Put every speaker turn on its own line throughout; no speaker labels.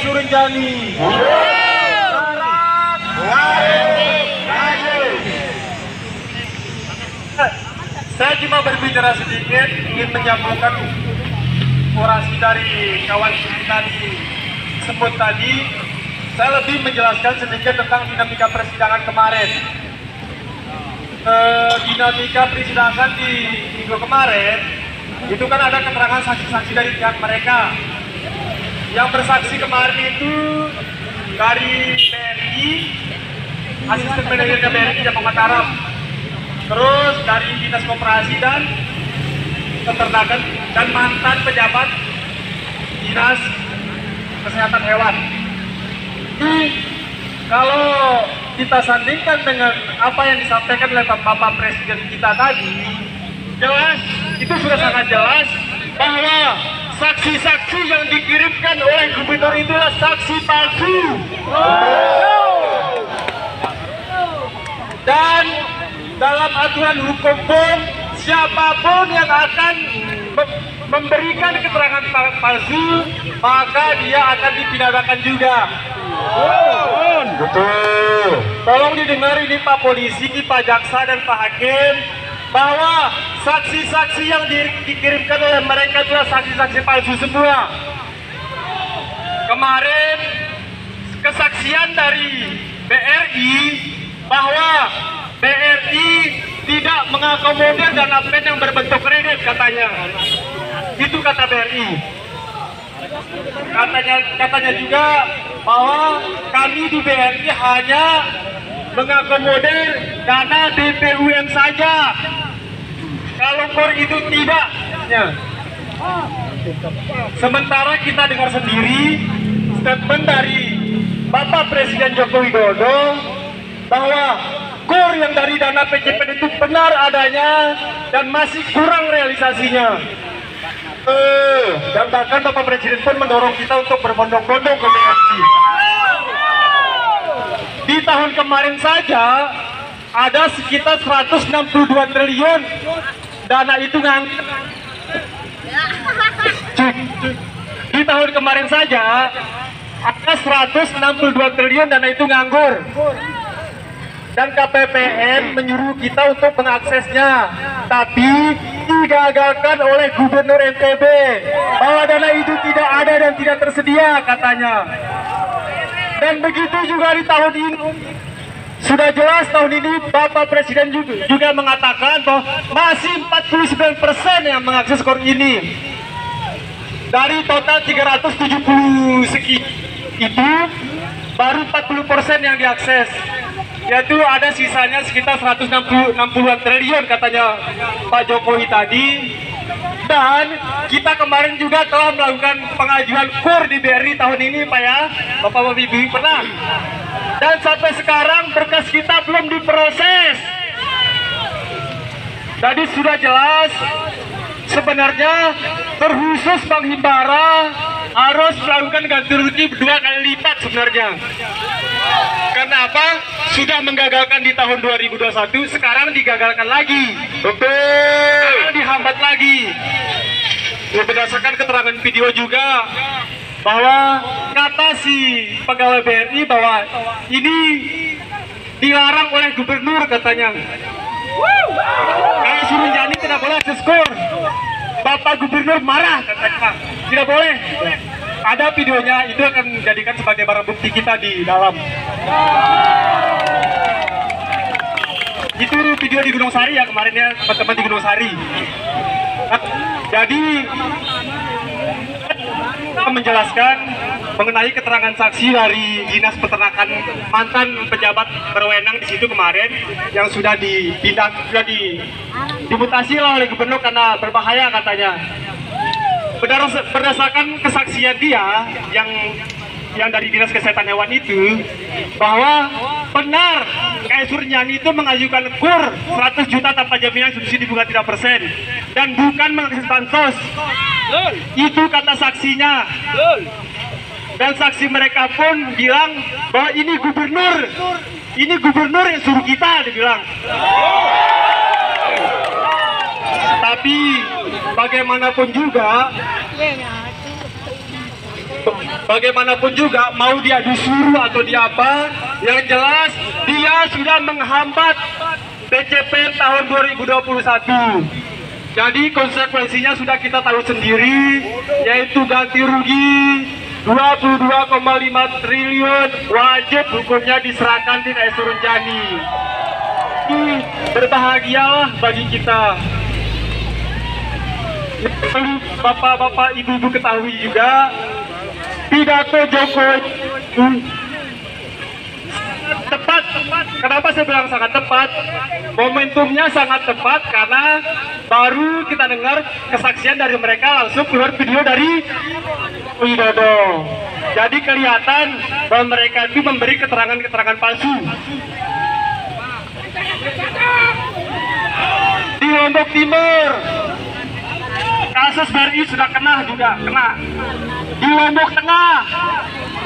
Surinjani. Saya cuma berbicara sedikit, ingin menyambungkan orasi dari kawan kita disebut tadi. Saya lebih menjelaskan sedikit tentang dinamika persidangan kemarin. Dinamika persidangan di minggu kemarin itu kan ada keterangan saksi-saksi dari pihak mereka. Yang bersaksi kemarin itu dari BRI, asisten manajernya BRI Jawa Mataram, terus dari Dinas Koperasi dan Peternakan dan mantan pejabat Dinas Kesehatan Hewan. Jadi kalau kita sandingkan dengan apa yang disampaikan oleh Bapak Presiden kita tadi, jelas, itu sudah sangat jelas bahwa saksi-saksi yang dikirimkan oleh gubernur itu adalah saksi palsu. Dan dalam aturan hukum pun, siapapun yang akan memberikan keterangan palsu, maka dia akan dipidanakan juga. Betul. Tolong didengar ini Pak Polisi, Pak Jaksa, dan Pak Hakim, bahwa saksi-saksi yang dikirimkan oleh mereka adalah saksi-saksi palsu semua. Kemarin kesaksian dari BRI bahwa BRI tidak mengakomodir dana pen yang berbentuk kredit, katanya. Itu kata BRI. Katanya juga bahwa kami di BRI hanya mengakomodir dana DPUM saja. Kalau KOR itu tidak. Sementara kita dengar sendiri statement dari Bapak Presiden Joko Widodo bahwa KOR yang dari dana PJPN itu benar adanya dan masih kurang realisasinya. Dan bahkan Bapak Presiden pun mendorong kita untuk berbondong-bondong ke BRI. Di tahun kemarin saja ada sekitar 162 triliun dana itu nganggur. Di tahun kemarin saja ada 162 triliun dana itu nganggur. Dan KPPN menyuruh kita untuk mengaksesnya, tapi digagalkan oleh Gubernur NTB bahwa dana itu tidak ada dan tidak tersedia, katanya. Dan begitu juga di tahun ini, sudah jelas tahun ini Bapak Presiden juga mengatakan bahwa masih 49% yang mengakses KOR ini. Dari total 370 sekian itu baru 40% yang diakses, yaitu ada sisanya sekitar 160-an triliun katanya Pak Jokowi tadi. Dan kita kemarin juga telah melakukan pengajuan KOR di BRI tahun ini, Pak ya, Bapak Ibu pernah. Dan sampai sekarang berkas kita belum diproses. Jadi sudah jelas sebenarnya terkhusus Bank Himbara harus melakukan ganti rugi 2 kali lipat sebenarnya. Karena apa? Sudah menggagalkan di tahun 2021, sekarang digagalkan lagi. Betul. Sekarang dihambat lagi. Berdasarkan keterangan video juga bahwa kata si pegawai BRI bahwa ini dilarang oleh gubernur, katanya. Kayak Surinjani tidak boleh akses KOR. Bapak Gubernur marah, katanya. Tidak boleh. Ada videonya, itu akan dijadikan sebagai barang bukti kita di dalam. Itu video di Gunung Sari ya kemarin ya, teman-teman di Gunung Sari. Jadi kita menjelaskan mengenai keterangan saksi dari Dinas Peternakan, mantan pejabat berwenang di situ kemarin, yang sudah dipindah, sudah dimutasi oleh gubernur karena berbahaya, katanya. Berdasarkan kesaksian dia yang dari Dinas Kesehatan Hewan itu, bahwa benar Kayak Surinjani itu mengajukan KUR 100 juta tanpa jaminan subsidi bunga 3% dan bukan mengakses bansos. Itu kata saksinya. Dan saksi mereka pun bilang bahwa ini gubernur yang suruh kita, dibilang. Tapi bagaimanapun juga bagaimanapun juga, mau dia disuruh atau dia apa, yang jelas dia sudah menghambat PCPN tahun 2021. Jadi konsekuensinya sudah kita tahu sendiri, yaitu ganti rugi 22,5 triliun, wajib hukumnya diserahkan di Surunjani. Berbahagialah bagi kita. Perlu bapak-bapak, ibu-ibu ketahui juga, pidato Jokowi tepat. Kenapa saya bilang sangat tepat? Momentumnya sangat tepat karena baru kita dengar kesaksian dari mereka, langsung keluar video dari Widodo. Jadi kelihatan bahwa mereka itu memberi keterangan-keterangan palsu. Di Lombok Timur, kasus BRI sudah kena juga, kena. Di Lombok Tengah,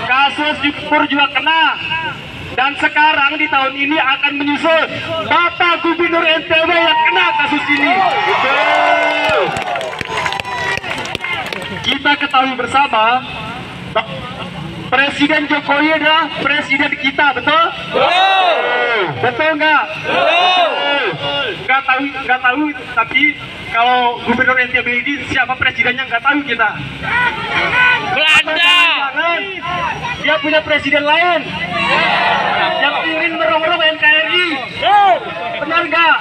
kasus di Pur juga kena. Dan sekarang di tahun ini akan menyusul Bapak Gubernur NTB yang kena kasus ini. Betul. Kita ketahui bersama, Presiden Jokowi adalah presiden kita, betul? Betul. Betul nggak? Betul. Nggak tahu, tapi kalau Gubernur NTB ini siapa presidennya nggak tahu kita. Belanda. Dia punya presiden lain yang ingin merongrong NKRI. Benar nggak?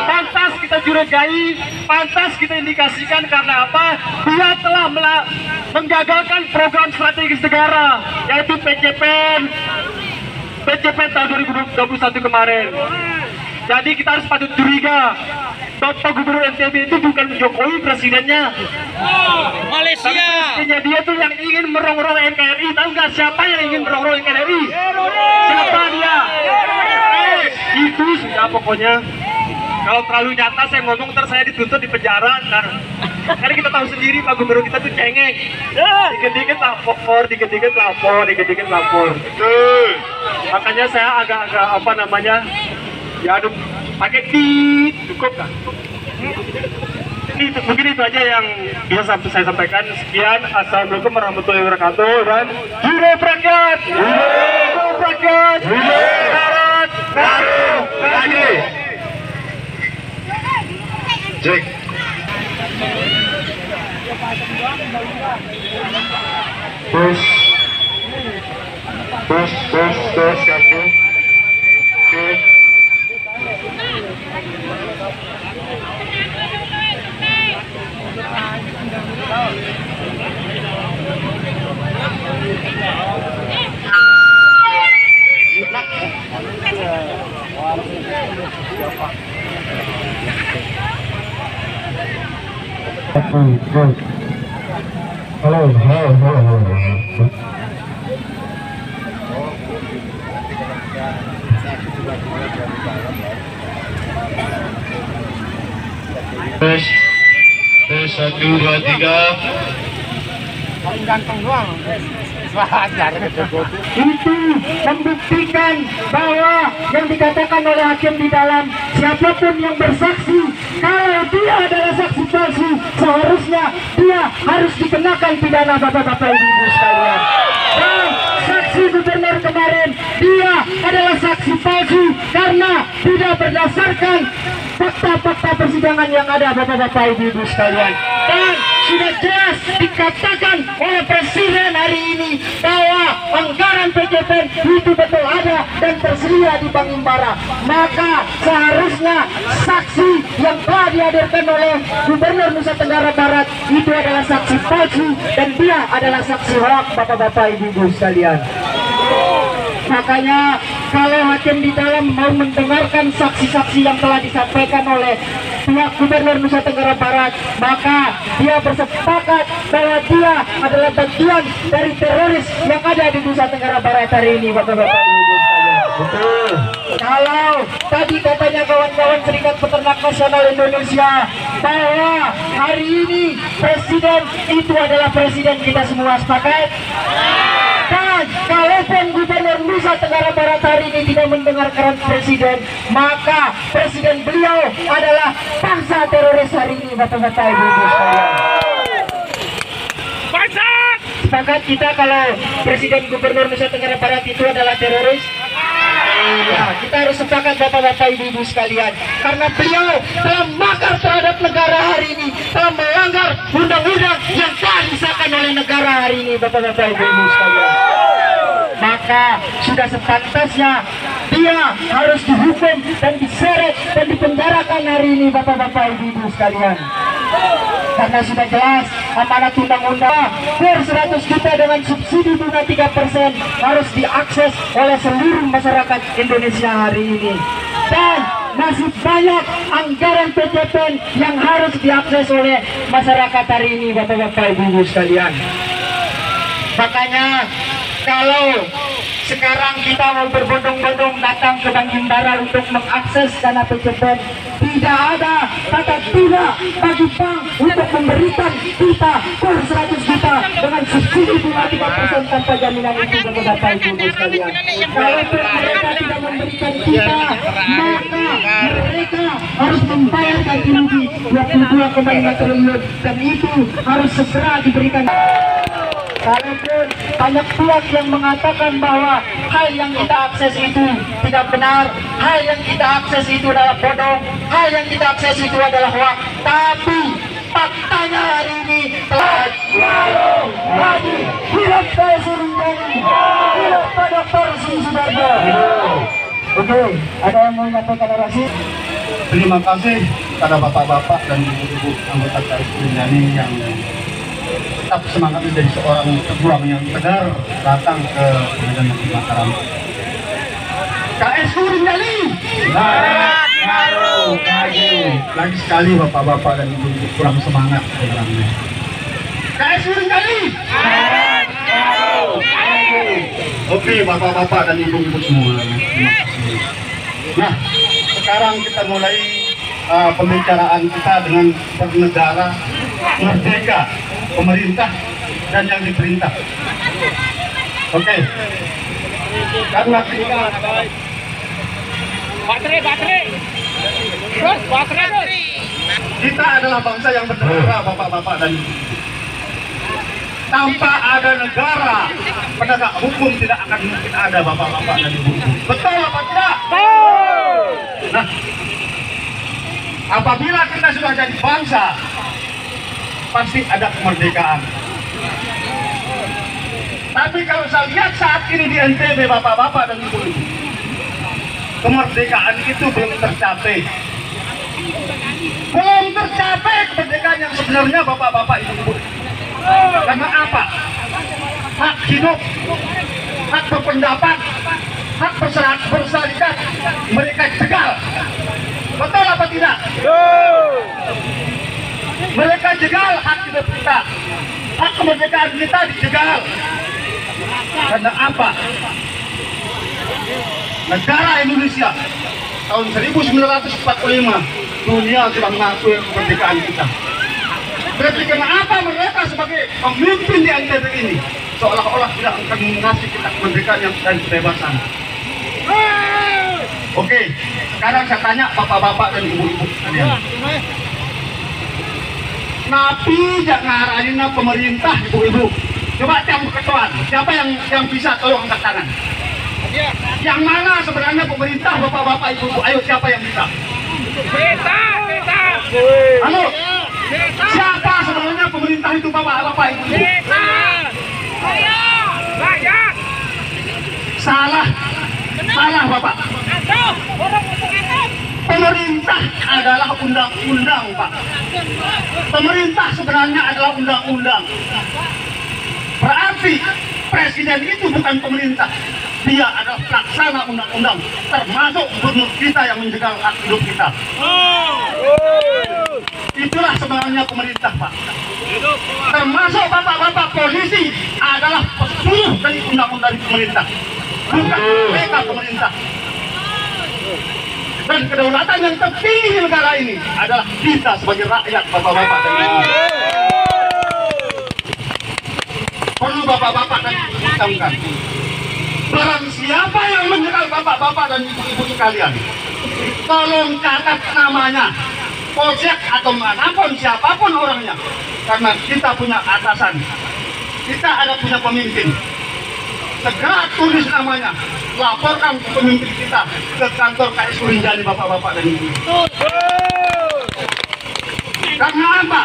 Pantas kita curigai, pantas kita indikasikan karena apa? Dia telah menggagalkan program strategis negara, yaitu PCPN tahun 2021 kemarin. Jadi kita harus patut curiga, Bapak Gubernur NTB itu bukan Jokowi presidennya. Malaysia. Presidennya dia tuh yang ingin merongrong NKRI. Tahu nggak siapa yang ingin merongrong NKRI? Siapa dia? Itu sudah pokoknya. Kalau terlalu nyata saya ngomong, ntar saya dituntut di penjara. Karena kita tahu sendiri Pak Gubernur kita tuh cengeng. Dikit-dikit lapor, dikit-dikit lapor, dikit-dikit lapor. Makanya saya agak-agak apa namanya? Ya aduh, pakai tit, cukup kan? Ini mungkin itu aja yang bisa saya sampaikan. Sekian, assalamualaikum warahmatullahi wabarakatuh, dan hidup rakyat, hidup rakyat, Barat, Garut, lagi. Cek. Terus, satu. Oke. Halo. Tes 1, 2, 3.
Paling ganteng doang.
Itu membuktikan bahwa yang dikatakan oleh hakim di dalam, siapapun yang bersaksi kalau dia adalah saksi palsu, seharusnya dia harus dikenakan pidana, bapak-bapak ibu sekalian. Dan saksi gubernur kemarin, dia adalah saksi palsu karena tidak berdasarkan fakta-fakta persidangan yang ada, bapak-bapak ibu sekalian. Dan sudah jelas dikatakan oleh Presiden hari ini bahwa anggaran PCPN itu betul ada dan tersedia di Bank Himbara. Maka seharusnya saksi yang telah dihadirkan oleh Gubernur Nusa Tenggara Barat itu adalah saksi palsu dan dia adalah saksi hoak, bapak-bapak ibu sekalian. Makanya kalau hakim di dalam mau mendengarkan saksi-saksi yang telah disampaikan oleh pihak Gubernur Nusa Tenggara Barat, maka dia bersepakat bahwa dia adalah bagian dari teroris yang ada di Nusa Tenggara Barat hari ini, bapak-bapak ibu sekalian.
Betul.
Kalau tadi katanya kawan-kawan Serikat Peternak Nasional Indonesia bahwa hari ini presiden itu adalah presiden kita semua, sepakat? Dan kalaupun Gubernur Nusa Tenggara Barat hari ini tidak mendengarkan presiden, maka presiden beliau adalah bangsa teroris hari ini, bapak-bapak ibu sekalian.
Bangsa!
sepakat kita kalau Presiden Gubernur Nusa Tenggara Barat itu adalah teroris? Ya, kita harus sepakat bapak-bapak ibu-ibu sekalian, karena beliau telah makar terhadap negara hari ini, telah melanggar undang-undang yang telah disahkan oleh negara hari ini, bapak-bapak ibu-ibu sekalian. Maka sudah sepantasnya dia harus dihukum dan diseret dan dipenjarakan hari ini, bapak-bapak ibu-ibu sekalian. Karena sudah jelas amanat undang-undang per 100 juta dengan subsidi bunga 3% harus diakses oleh seluruh masyarakat Indonesia hari ini. Dan masih banyak anggaran PJPN yang harus diakses oleh masyarakat hari ini, bapak-bapak ibu-ibu sekalian. Makanya kalau sekarang kita mau berbondong-bondong datang ke Bank Himbara untuk mengakses dana PJPN, tidak ada kata tidak bagi bank untuk memberikan kita per 100 juta dengan subsidi bunga 3% tanpa jaminan itu, bapak-bapak ibu sekalian. Kalau mereka tidak memberikan kita, maka mereka harus membayar ganti rugi 22,5 triliun dan itu harus segera diberikan. Kalaupun banyak pihak yang mengatakan bahwa hal yang kita akses itu tidak benar, hal yang kita akses itu adalah bodong, hal yang kita akses itu adalah hoax, tapi faktanya hari ini telah lagi hidup saya Surunjani, hidup Pak Dr. Sri Sudarjo. Oke, ada yang mau menyampaikan orasi?
Terima kasih pada bapak-bapak dan ibu-ibu anggota KS Surunjani yang tetap semangat menjadi seorang pejuang yang tegar datang ke Pengadilan Negeri Mataram. KS Surunjani, lagi sekali bapak-bapak dan ibu-ibu kurang semangat sebenarnya. KS Surunjani, oke bapak-bapak dan ibu-ibu semua, terima kasih. Nah, sekarang kita mulai pembicaraan kita dengan bernegara, merdeka, pemerintah dan yang diperintah. Oke. Karena kita adalah bangsa yang bernegara, bapak-bapak dan ibu. Tanpa ada negara, penegak hukum tidak akan mungkin ada, bapak-bapak dan ibu. Betul apa tidak? Nah, apabila kita sudah jadi bangsa, pasti ada kemerdekaan. Tapi kalau saya lihat saat ini di NTB, bapak-bapak dan ibu-ibu, kemerdekaan itu belum tercapai. Belum tercapai kemerdekaan yang sebenarnya, bapak-bapak ibu-ibu. Karena apa? Hak hidup, hak berpendapat, hak berserikat, mereka jegal. Betul apa tidak? Mereka jegal hak hidup kita, hak kemerdekaan kita dijegal. Karena apa? Negara Indonesia tahun 1945 dunia sudah mengakui kemerdekaan kita. Berarti kenapa mereka sebagai pemimpin di NTB ini seolah-olah tidak akan mengasih kita kemerdekaan yang dan kebebasan? Oke, sekarang saya tanya bapak-bapak dan ibu-ibu sekalian. Napi jangan ngarahin pemerintah, ibu-ibu. Coba yang ketuan, siapa yang bisa tolong angkat tangan? Yang mana sebenarnya pemerintah, bapak-bapak ibu-ibu? Ayo, siapa yang bisa? Halo, siapa sebenarnya pemerintah itu, bapak-bapak ibu-ibu? Salah, salah bapak. Pemerintah adalah undang-undang, Pak. Pemerintah sebenarnya adalah undang-undang. Berarti presiden itu bukan pemerintah. Dia adalah pelaksana undang-undang, termasuk gubernur kita yang menjegal hak hidup kita. Itulah sebenarnya pemerintah, Pak. Termasuk bapak-bapak polisi adalah pesuruh dari undang-undang pemerintah, bukan mereka pemerintah. Dan kedaulatan yang tertinggi di negara ini adalah kita sebagai rakyat, bapak-bapak dan ibu. Perlu bapak-bapak dan ibu camkan. Barang siapa yang menjegal bapak-bapak dan ibu-ibu sekalian, tolong catat namanya, polsek atau manapun siapapun orangnya, karena kita punya atasan. kita ada punya pemimpin. Segera tulis namanya, laporkan pemimpin kita ke kantor KSU Rinjani, bapak-bapak dan ibu. Karena apa?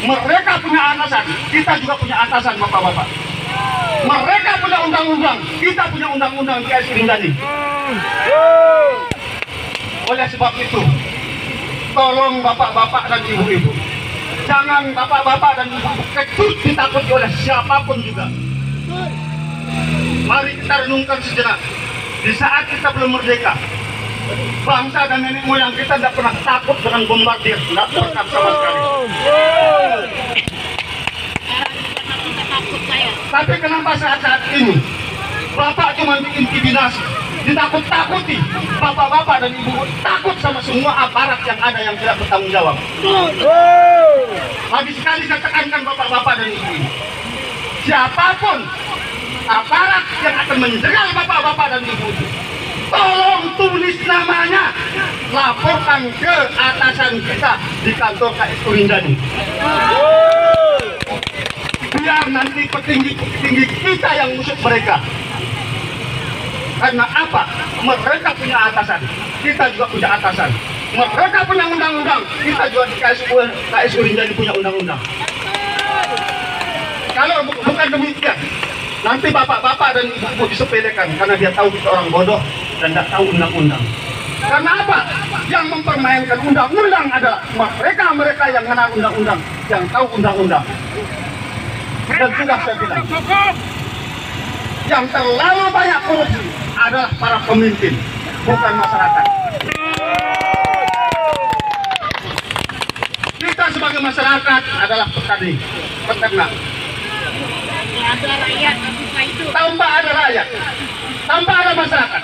Mereka punya atasan, kita juga punya atasan, bapak-bapak. Mereka punya undang-undang, kita punya undang-undang di KSU Rinjani. Oleh sebab itu, tolong bapak-bapak dan ibu-ibu, jangan bapak-bapak dan ibu kecut ditakuti oleh siapapun juga. Mari kita renungkan sejenak. Di saat kita belum merdeka, bangsa dan nenek moyang kita tidak pernah takut dengan bombardir, tidak pernah sama sekali. Tapi kenapa saat-saat ini Bapak cuma diintimidasi, ditakut-takuti, bapak-bapak dan ibu takut sama semua aparat yang ada yang tidak bertanggung jawab. Habis sekali saya tekankan bapak-bapak dan ibu, siapapun aparat yang akan menjegal bapak-bapak dan ibu, tolong tulis namanya, laporkan ke atasan kita di kantor KSU Rinjani. Biar nanti petinggi-petinggi kita yang musuh mereka. Karena apa? Mereka punya atasan, kita juga punya atasan. Mereka punya undang-undang, kita juga di KSU Rinjani punya undang-undang. Kalau bukan demikian, nanti bapak-bapak dan ibu-ibu disepelekan karena dia tahu kita orang bodoh dan tidak tahu undang-undang. Karena apa? Yang mempermainkan undang-undang adalah mereka yang kenal undang-undang, yang tahu undang-undang. Dan sudah saya bilang, yang terlalu banyak korupsi adalah para pemimpin, bukan masyarakat. Kita sebagai masyarakat adalah petani, peternak.
Ada rakyat, apa itu?
Tanpa ada rakyat, tanpa ada masyarakat,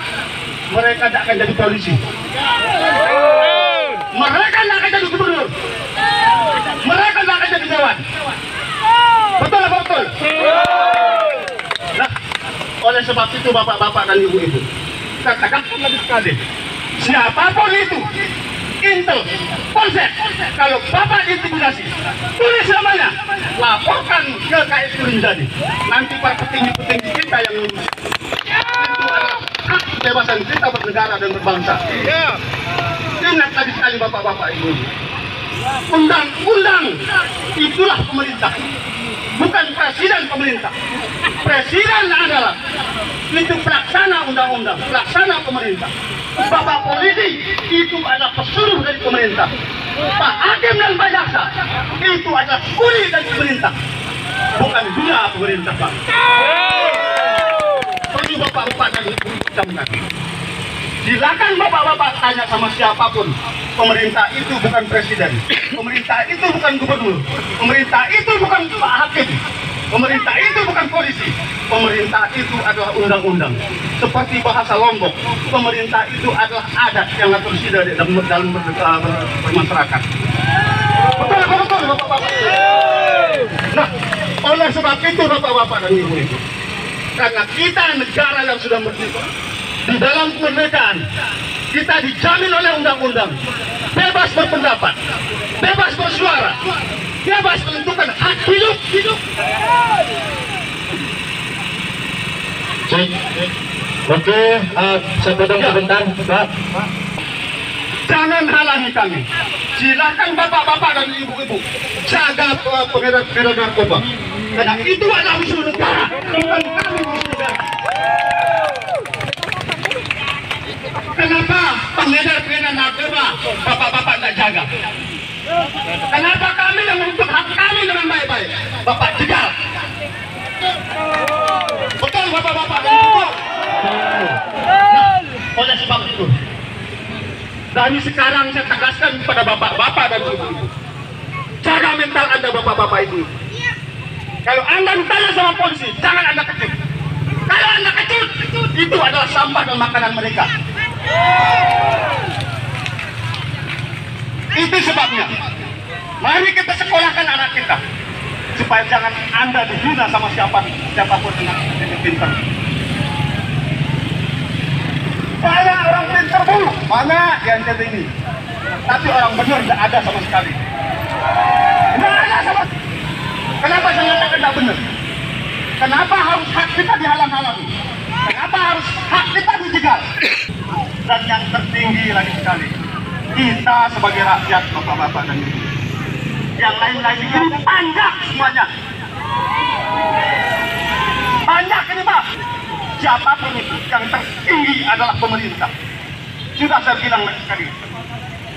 mereka tidak akan jadi polisi. Mereka tidak akan jadi gubernur. Mereka tidak akan jadi dewan. Betul apa betul? Nah, oleh sebab itu bapak-bapak dan ibu-ibu, katakan lagi sekali, siapapun itu, Intel, Polsek, kalau bapak intimidasi, tulis namanya, laporkan ke KSU Rinjani. Nanti para petinggi-petinggi kita yang ngurus. Itu adalah hak kebebasan kita bernegara dan berbangsa. Ingat tadi sekali bapak-bapak ibu. Undang-undang itulah pemerintah, bukan presiden pemerintah. Presiden adalah itu pelaksana undang-undang, pelaksana pemerintah. Bapak polisi itu adalah pesuruh dari pemerintah. Pak hakim dan pak jaksa itu adalah kuli dari pemerintah, bukan guna pemerintah, Pak. Perlu bapak-bapak dan ibu camkan. Silakan bapak-bapak tanya sama siapapun. Pemerintah itu bukan presiden, pemerintah itu bukan gubernur, pemerintah itu bukan pak hakim, pemerintah itu bukan polisi, pemerintah itu adalah undang-undang. Seperti bahasa Lombok, pemerintah itu adalah adat yang atur sida dalam bermasyarakat. Betul apa betul bapak-bapak? Nah, oleh sebab itu bapak-bapak dan ibu-ibu, karena kita negara yang sudah merdeka, di dalam kemerdekaan kita dijamin oleh undang-undang bebas berpendapat, bebas bersuara, bebas menentukan hak hidup.
Cek. Oke, saya potong sebentar, Pak.
Jangan halangi kami. Silakan bapak-bapak dan ibu-ibu jaga pengedar narkoba. Karena itu adalah musuh negara, bukan kami musuh negara. Kenapa pengedar narkoba bapak-bapak tidak jaga? Kenapa kami yang menuntut hak kami dengan baik-baik bapak jegal? Betul bapak-bapak dan ibu. Nah, oleh sebab itu, dari sekarang saya tegaskan kepada bapak-bapak dan ibu-ibu, jaga mental anda bapak-bapak itu. Kalau anda ditanya sama polisi, jangan anda kecut. Kalau anda kecut, itu adalah sampah dan makanan mereka. Itu sebabnya, mari kita sekolahkan anak kita supaya jangan anda dihina sama siapapun dengan pintar. Banyak orang pintar dulu, banyak yang jadi ini, tapi orang benar tidak ada sama sekali. Tidak ada sama. Kenapa saya katakan tidak benar? Kenapa harus hak kita dihalang-halangi? Kenapa harus hak kita dijegal? Dan yang tertinggi lagi sekali, kita sebagai rakyat, bapak-bapak dan ibu, yang lain-lain ini panjang semuanya. Banyak ini Pak. Siapapun itu, yang tertinggi adalah pemerintah. Sudah saya bilang lagi sekali,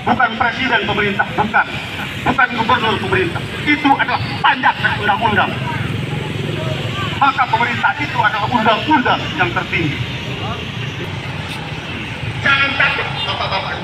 bukan presiden pemerintah, bukan gubernur pemerintah. Itu adalah pajak dan undang-undang. Maka pemerintah itu adalah undang-undang yang tertinggi. Jangan takut, bapak-bapak.